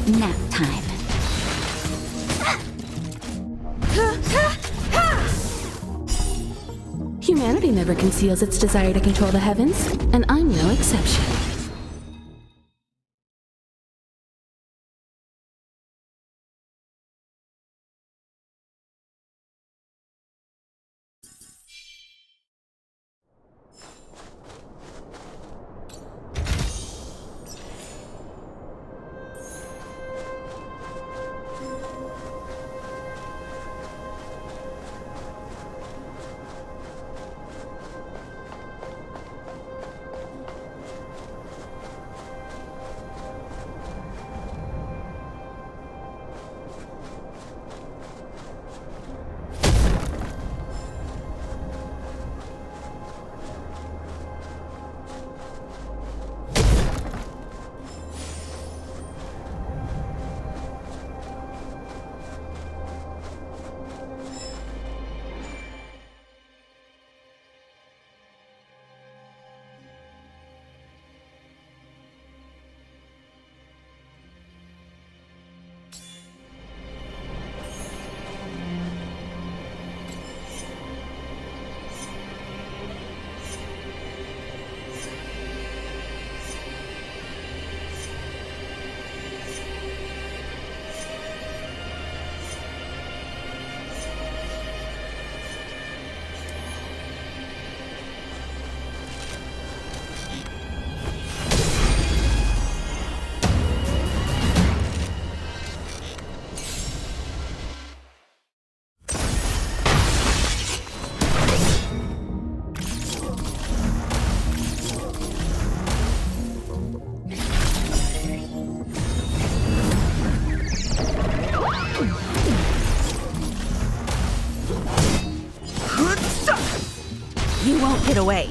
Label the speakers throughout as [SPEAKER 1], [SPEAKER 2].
[SPEAKER 1] Nap time. Humanity never conceals its desire to control the heavens, and I'm no exception.
[SPEAKER 2] You won't get away.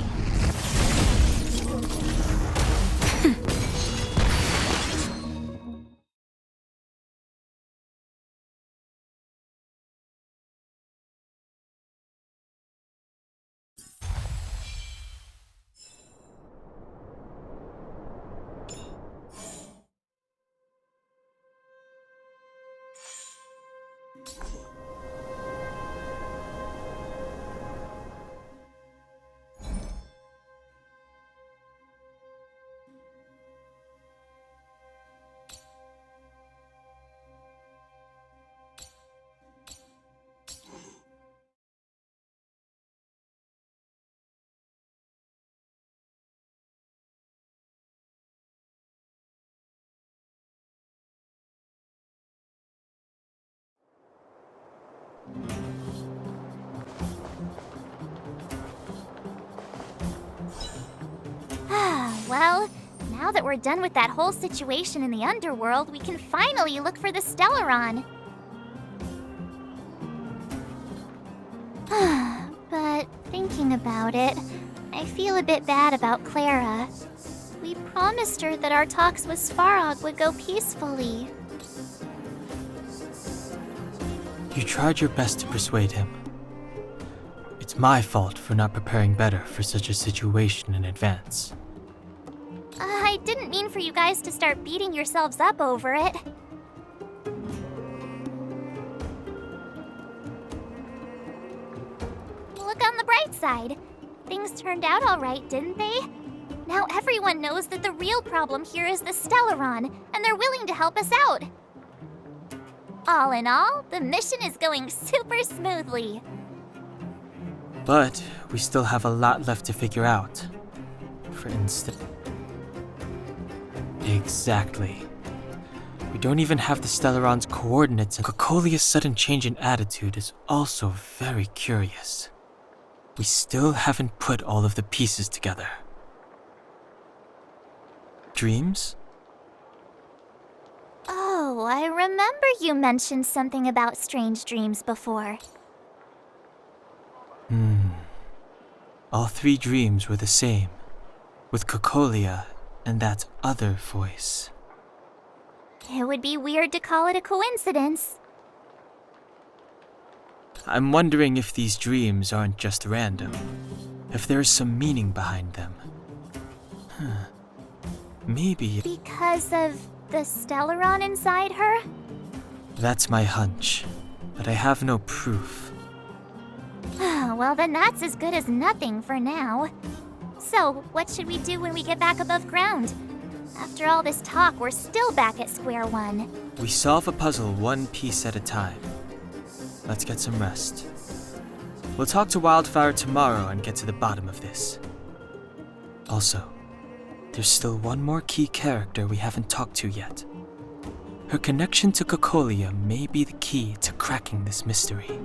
[SPEAKER 3] Well, now that we're done with that whole situation in the underworld, we can finally look for the Stellaron. But thinking about it, I feel a bit bad about Clara. We promised her that our talks with Svarog would go peacefully.
[SPEAKER 4] You tried your best to persuade him. It's my fault for not preparing better for such a situation in advance.
[SPEAKER 3] I didn't mean for you guys to start beating yourselves up over it. Look on the bright side. Things turned out all right, didn't they? Now everyone knows that the real problem here is the Stellaron, and they're willing to help us out. All in all, the mission is going super smoothly.
[SPEAKER 4] But we still have a lot left to figure out. For instance... Exactly. We don't even have the Stellaron's coordinates, and Cocolia's sudden change in attitude is also very curious. We still haven't put all of the pieces together. Dreams?
[SPEAKER 3] Oh, I remember you mentioned something about strange dreams before.
[SPEAKER 4] All three dreams were the same, with Cocolia and that other voice.
[SPEAKER 3] It would be weird to call it a coincidence.
[SPEAKER 4] I'm wondering if these dreams aren't just random, if there's some meaning behind them. Maybe...
[SPEAKER 3] Because of The Stellaron inside her?
[SPEAKER 4] That's my hunch, but I have no proof.
[SPEAKER 3] Well, then that's as good as nothing for now. So, what should we do when we get back above ground? After all this talk, we're still back at square one.
[SPEAKER 4] We solve a puzzle one piece at a time. Let's get some rest. We'll talk to Wildfire tomorrow and get to the bottom of this. Also, there's still one more key character we haven't talked to yet. Her connection to Cocolia may be the key to cracking this mystery.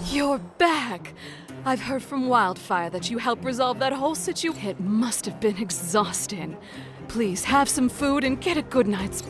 [SPEAKER 2] You're back! I've heard from Wildfire that you helped resolve that whole situation. It must have been exhausting. Please, have some food and get a good night's...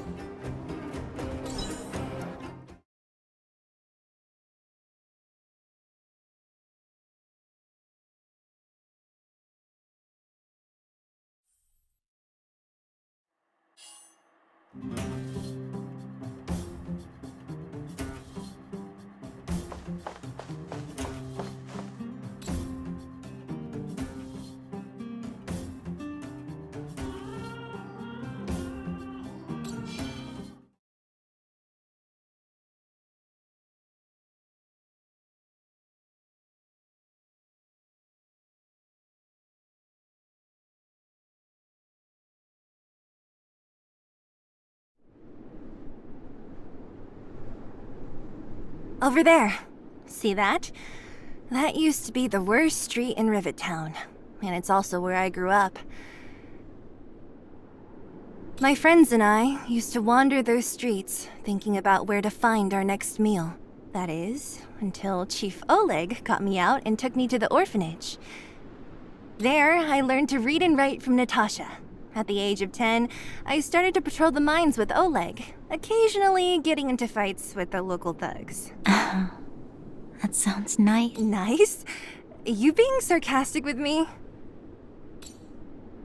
[SPEAKER 5] Over there. See that? That used to be the worst street in Rivet Town, and it's also where I grew up. My friends and I used to wander those streets, thinking about where to find our next meal. That is, until Chief Oleg got me out and took me to the orphanage. There, I learned to read and write from Natasha. At the age of 10, I started to patrol the mines with Oleg, occasionally getting into fights with the local thugs.
[SPEAKER 3] That sounds nice.
[SPEAKER 5] Nice? You being sarcastic with me?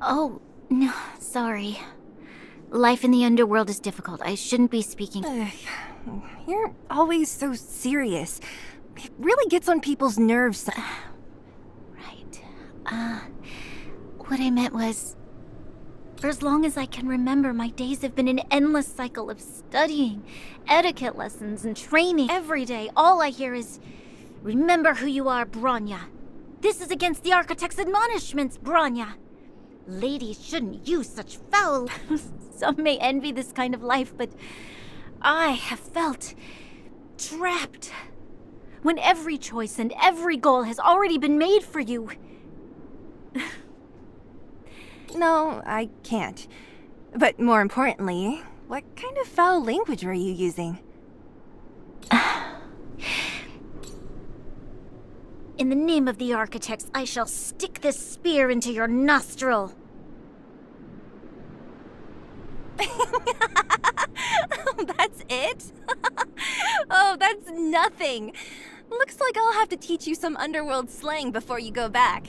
[SPEAKER 3] Oh, no, sorry. Life in the underworld is difficult. I shouldn't be speaking.
[SPEAKER 5] You're always so serious. It really gets on people's nerves.
[SPEAKER 3] Right. What I meant was... For as long as I can remember, my days have been an endless cycle of studying, etiquette lessons, and training. Every day, all I hear is, "Remember who you are, Bronya. This is against the Architect's admonishments, Bronya. Ladies shouldn't use such foul..." Some may envy this kind of life, but I have felt trapped. When every choice and every goal has already been made for you.
[SPEAKER 5] No, I can't. But more importantly, what kind of foul language were you using?
[SPEAKER 3] In the name of the Architects, I shall stick this spear into your nostril.
[SPEAKER 5] That's it? Oh, that's nothing. Looks like I'll have to teach you some underworld slang before you go back.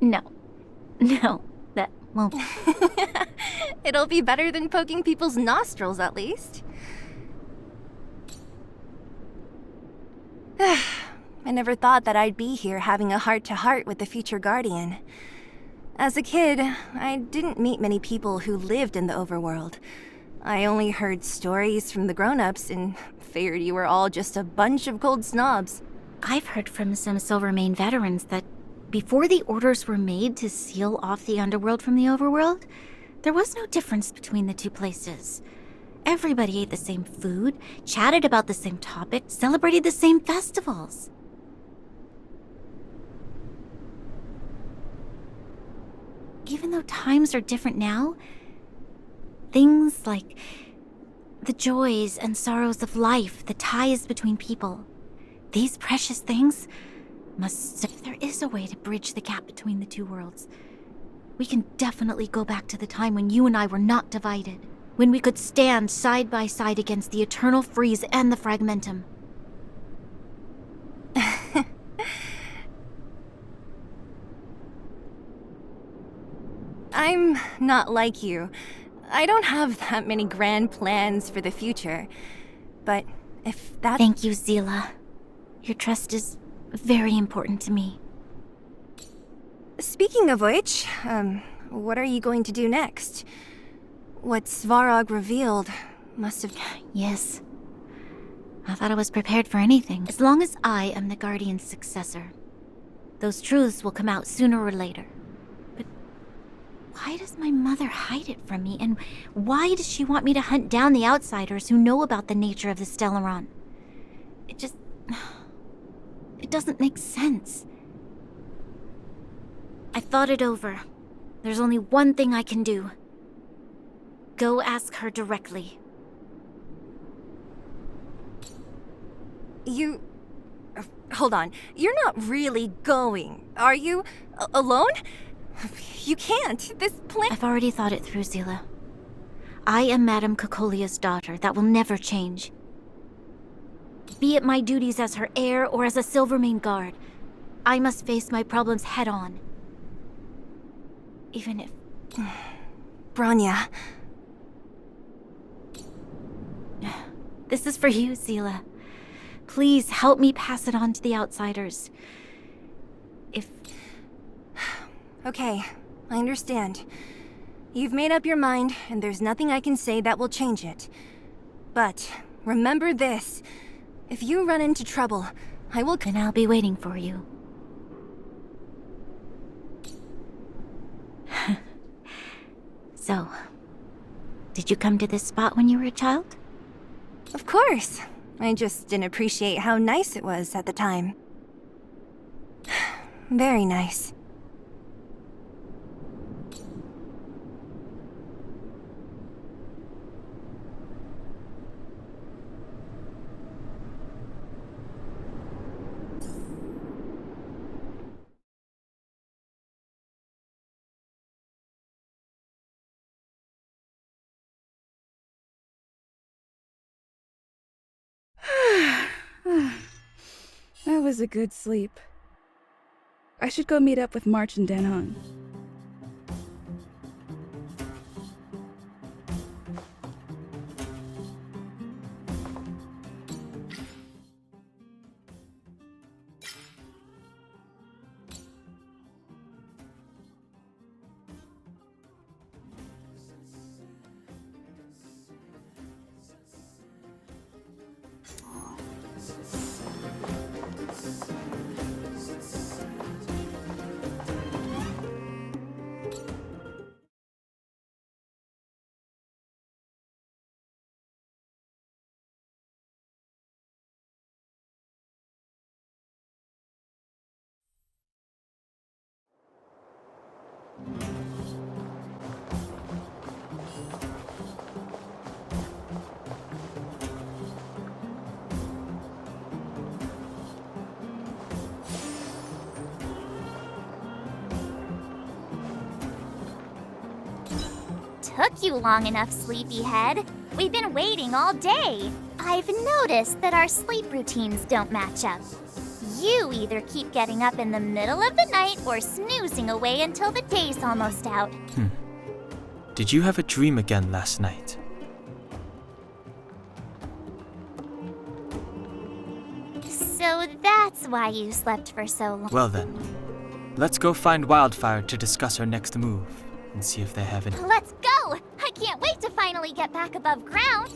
[SPEAKER 3] No, that won't.
[SPEAKER 5] It'll be better than poking people's nostrils, at least. I never thought that I'd be here having a heart-to-heart with the future Guardian. As a kid, I didn't meet many people who lived in the overworld. I only heard stories from the grown-ups and figured you were all just a bunch of cold snobs.
[SPEAKER 3] I've heard from some Silvermane veterans that before the orders were made to seal off the underworld from the overworld, there was no difference between the two places. Everybody ate the same food, chatted about the same topics, celebrated the same festivals. Even though times are different now, things like the joys and sorrows of life, the ties between people, these precious things if there is a way to bridge the gap between the two worlds, we can definitely go back to the time when you and I were not divided, when we could stand side by side against the Eternal Freeze and the Fragmentum.
[SPEAKER 5] I'm not like you. I don't have that many grand plans for the future. But if that—
[SPEAKER 3] Thank you, Zila. Your trust is very important to me.
[SPEAKER 5] Speaking of which, what are you going to do next? What Svarog revealed must have—
[SPEAKER 3] Yes. I thought I was prepared for anything. As long as I am the Guardian's successor, those truths will come out sooner or later. But why does my mother hide it from me? And why does she want me to hunt down the outsiders who know about the nature of the Stellaron? It just— it doesn't make sense. I thought it over. There's only one thing I can do. Go ask her directly.
[SPEAKER 5] You... hold on. You're not really going, are you? Alone? You can't. This plan—
[SPEAKER 3] I've already thought it through, Zila. I am Madame Cocolia's daughter. That will never change. Be it my duties as her heir or as a Silvermane guard, I must face my problems head-on. Even if...
[SPEAKER 5] Branya.
[SPEAKER 3] This is for you, Zila. Please help me pass it on to the outsiders. If...
[SPEAKER 5] Okay, I understand. You've made up your mind, and there's nothing I can say that will change it. But remember this. If you run into trouble, I will—
[SPEAKER 3] Then I'll be waiting for you. So, did you come to this spot when you were a child?
[SPEAKER 5] Of course. I just didn't appreciate how nice it was at the time. Very nice.
[SPEAKER 6] That was a good sleep. I should go meet up with March and Danon.
[SPEAKER 3] Took you long enough, sleepyhead. We've been waiting all day. I've noticed that our sleep routines don't match up. You either keep getting up in the middle of the night or snoozing away until the day's almost out.
[SPEAKER 4] Did you have a dream again last night?
[SPEAKER 3] So that's why you slept for so long.
[SPEAKER 4] Well then, let's go find Wildfire to discuss our next move and see if they have any.
[SPEAKER 3] Let's go! I can't wait to finally get back above ground.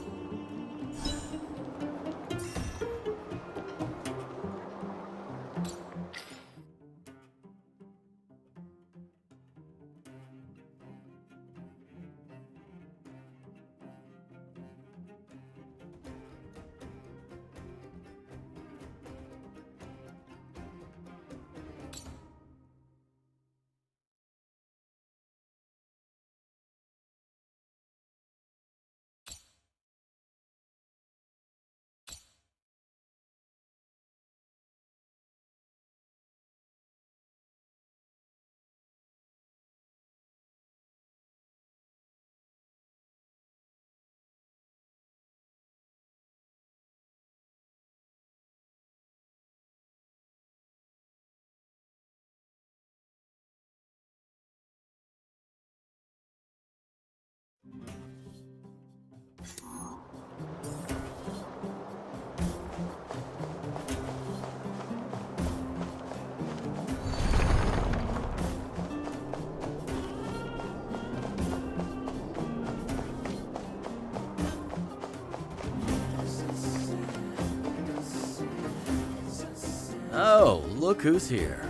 [SPEAKER 7] Oh, look who's here.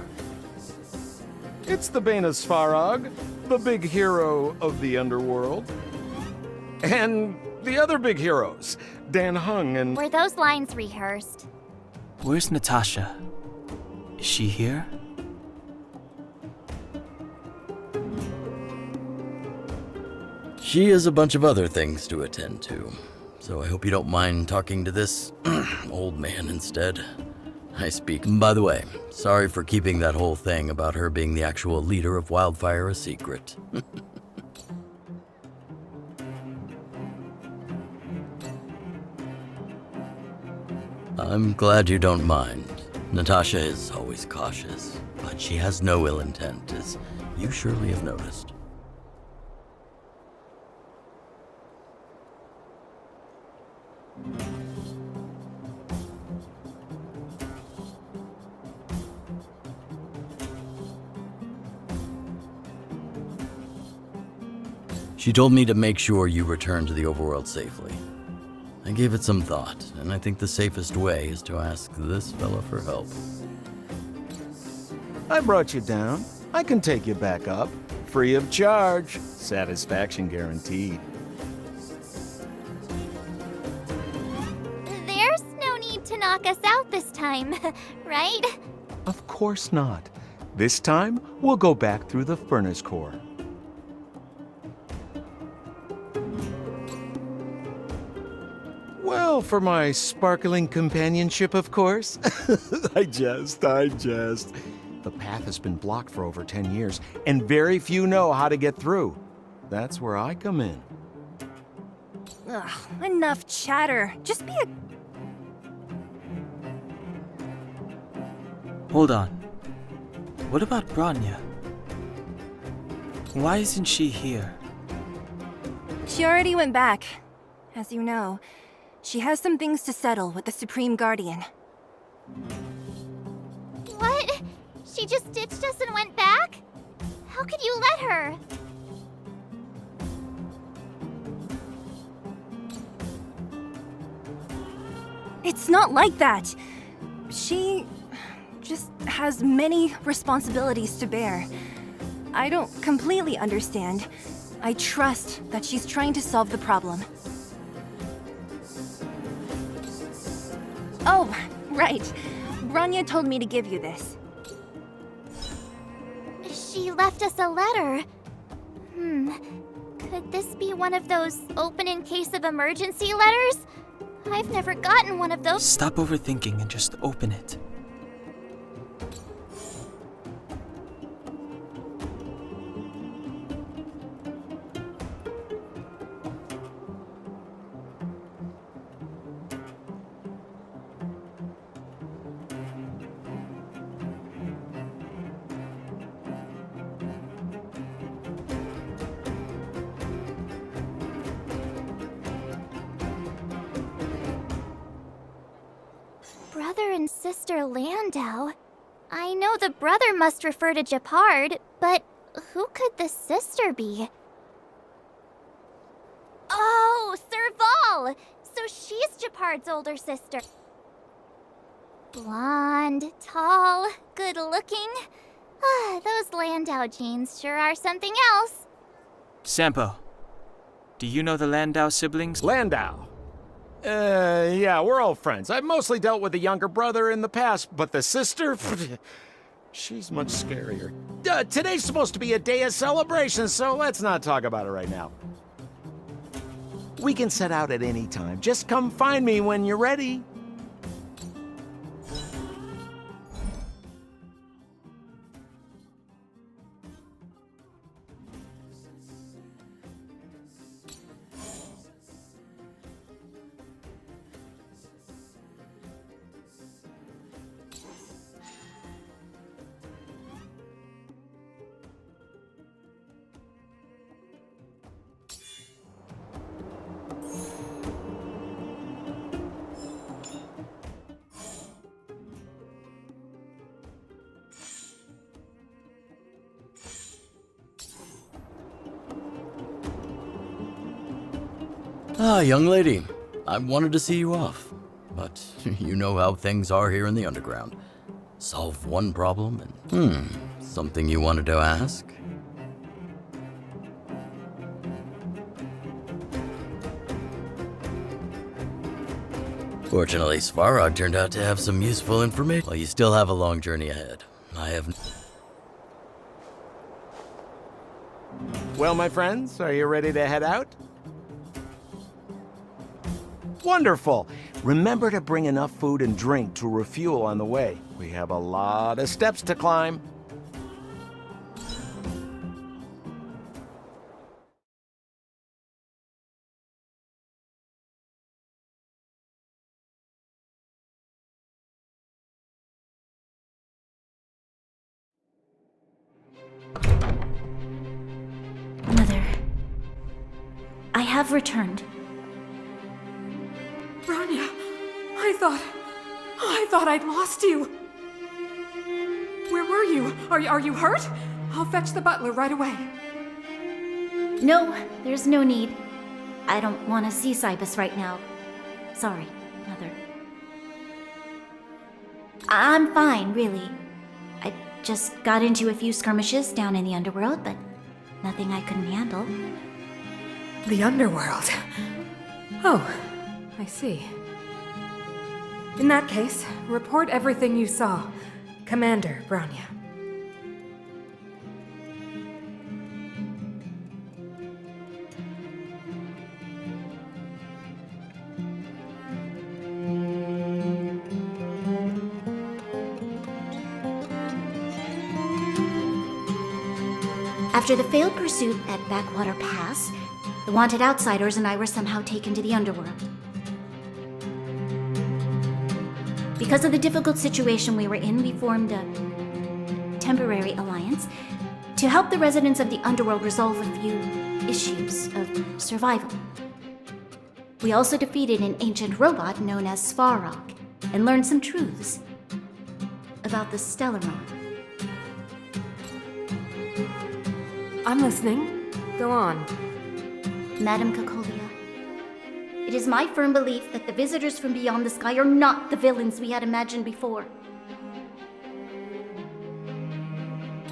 [SPEAKER 8] It's the Bane of Svarog, the big hero of the underworld. And the other big heroes, Dan Hung and...
[SPEAKER 3] Were those lines rehearsed?
[SPEAKER 4] Where's Natasha? Is she here?
[SPEAKER 7] She has a bunch of other things to attend to, so I hope you don't mind talking to this old man instead. I speak. By the way, sorry for keeping that whole thing about her being the actual leader of Wildfire a secret. I'm glad you don't mind. Natasha is always cautious, but she has no ill intent, as you surely have noticed. She told me to make sure you return to the overworld safely. I gave it some thought, and I think the safest way is to ask this fella for help.
[SPEAKER 8] I brought you down. I can take you back up. Free of charge. Satisfaction guaranteed.
[SPEAKER 3] There's no need to knock us out this time, right?
[SPEAKER 8] Of course not. This time, we'll go back through the furnace core. Well, for my sparkling companionship, of course. I jest. The path has been blocked for over 10 years, and very few know how to get through. That's where I come in.
[SPEAKER 5] Ugh, enough chatter. Just be a...
[SPEAKER 4] Hold on. What about Branya? Why isn't she here?
[SPEAKER 5] She already went back. As you know, she has some things to settle with the Supreme Guardian.
[SPEAKER 3] What? She just ditched us and went back? How could you let her?
[SPEAKER 5] It's not like that. She just has many responsibilities to bear. I don't completely understand. I trust that she's trying to solve the problem. Oh, right. Branya told me to give you this.
[SPEAKER 3] She left us a letter. Could this be one of those open in case of emergency letters? I've never gotten one of those.
[SPEAKER 4] Stop overthinking and just open it.
[SPEAKER 3] Brother and sister Landau. I know the brother must refer to Japard, but who could the sister be? Oh, Serval! So she's Japard's older sister. Blonde, tall, good-looking. Those Landau genes sure are something else.
[SPEAKER 4] Sampo, do you know the Landau siblings?
[SPEAKER 8] Landau. Yeah, we're all friends. I've mostly dealt with the younger brother in the past, but the sister? She's much scarier. Today's supposed to be a day of celebration, so let's not talk about it right now. We can set out at any time. Just come find me when you're ready.
[SPEAKER 7] Ah, young lady. I wanted to see you off, but you know how things are here in the underground. solve one problem and, something you wanted to ask? Fortunately, Svarog turned out to have some useful information. Well, you still have a long journey ahead. I have...
[SPEAKER 8] Well, my friends, are you ready to head out? Wonderful! Remember to bring enough food and drink to refuel on the way. We have a lot of steps to climb.
[SPEAKER 9] Mother, I have returned.
[SPEAKER 2] Bronya, I thought I'd lost you. Where were you? Are you hurt? I'll fetch the butler right away.
[SPEAKER 9] No, there's no need. I don't want to see Cybus right now. Sorry, Mother. I'm fine, really. I just got into a few skirmishes down in the underworld, but nothing I couldn't handle.
[SPEAKER 2] The underworld. Oh, I see. In that case, report everything you saw. Commander Bronya.
[SPEAKER 9] After the failed pursuit at Backwater Pass, the wanted outsiders and I were somehow taken to the underworld. Because of the difficult situation we were in, we formed a temporary alliance to help the residents of the underworld resolve a few issues of survival. We also defeated an ancient robot known as Svarog and learned some truths about the Stellaron.
[SPEAKER 2] I'm listening. Go on.
[SPEAKER 9] Madam Cocolia, it is my firm belief that the visitors from beyond the sky are not the villains we had imagined before.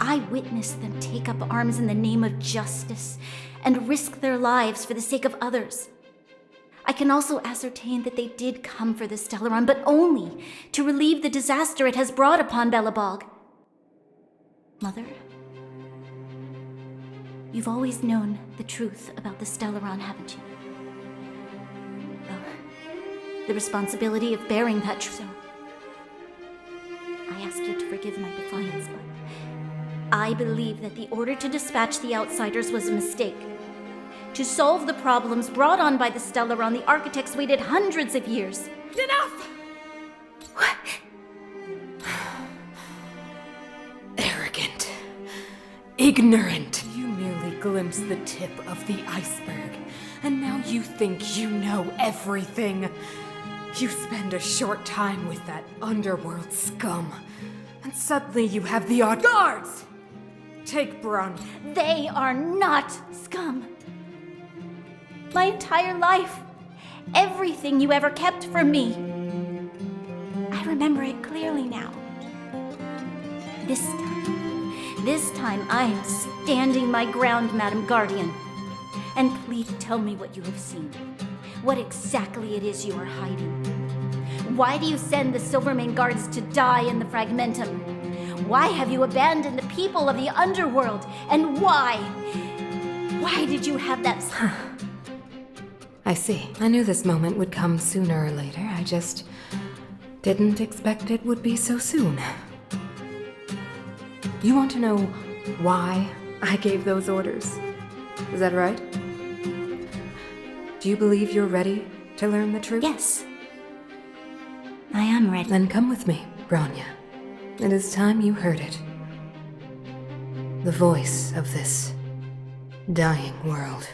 [SPEAKER 9] I witnessed them take up arms in the name of justice and risk their lives for the sake of others. I can also ascertain that they did come for the Stellaron, but only to relieve the disaster it has brought upon Belobog. Mother, you've always known the truth about the Stellaron, haven't you? Well, the responsibility of bearing that truth. So, I ask you to forgive my defiance, but I believe that the order to dispatch the outsiders was a mistake. To solve the problems brought on by the Stellaron, the architects waited hundreds of years.
[SPEAKER 2] Enough!
[SPEAKER 9] What?
[SPEAKER 2] Arrogant. Ignorant. You merely glimpsed the tip of the iceberg, and now you think you know everything. You spend a short time with that underworld scum, and suddenly you have the odd guards! Take Bronya.
[SPEAKER 9] They are not scum. My entire life, everything you ever kept from me. I remember it clearly now. This time I am standing my ground, Madam Guardian. And please tell me what you have seen. What exactly it is you are hiding. Why do you send the Silvermane guards to die in the Fragmentum? Why have you abandoned the people of the underworld? And why? Why did you have that...
[SPEAKER 2] I see. I knew this moment would come sooner or later. I just didn't expect it would be so soon. You want to know why I gave those orders? Is that right? Do you believe you're ready to learn the truth?
[SPEAKER 9] Yes. I am ready.
[SPEAKER 2] Then come with me, Bronya. It is time you heard it. The voice of this dying world.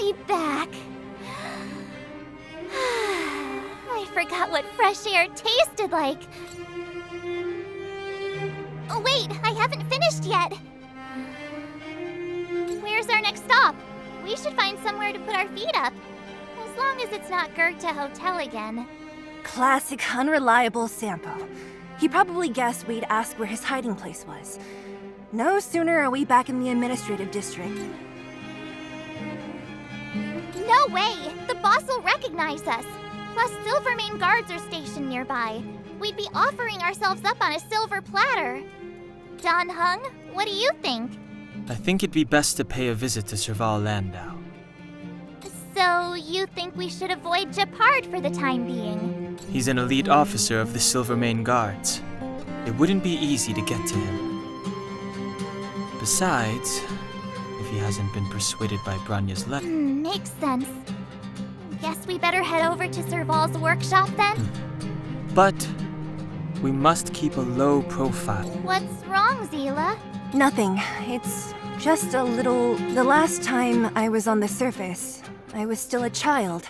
[SPEAKER 3] be back. I forgot what fresh air tasted like. Oh, wait, I haven't finished yet. Where's our next stop? We should find somewhere to put our feet up. As long as it's not Goethe Hotel again.
[SPEAKER 5] Classic unreliable Sampo. He probably guessed we'd ask where his hiding place was. No sooner are we back in the administrative district.
[SPEAKER 3] No way! The boss will recognize us. Plus, Silvermane guards are stationed nearby. We'd be offering ourselves up on a silver platter. Don Hung, what do you think?
[SPEAKER 4] I think it'd be best to pay a visit to Serval Landau.
[SPEAKER 3] So, you think we should avoid Gepard for the time being?
[SPEAKER 4] He's an elite officer of the Silvermane Guards. It wouldn't be easy to get to him. Besides, if he hasn't been persuaded by Branya's letter...
[SPEAKER 3] Makes sense. Guess we better head over to Serval's workshop then?
[SPEAKER 4] But we must keep a low profile.
[SPEAKER 3] What's wrong, Zila?
[SPEAKER 5] Nothing. It's just a little... The last time I was on the surface, I was still a child.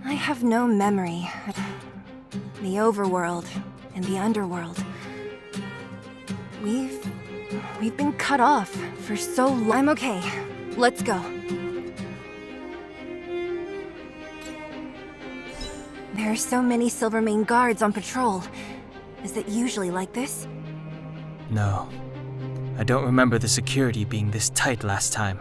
[SPEAKER 5] I have no memory of the overworld and the underworld. We've been cut off for so long. I'm okay. Let's go. There are so many Silvermane guards on patrol. Is it usually like this?
[SPEAKER 4] No. I don't remember the security being this tight last time.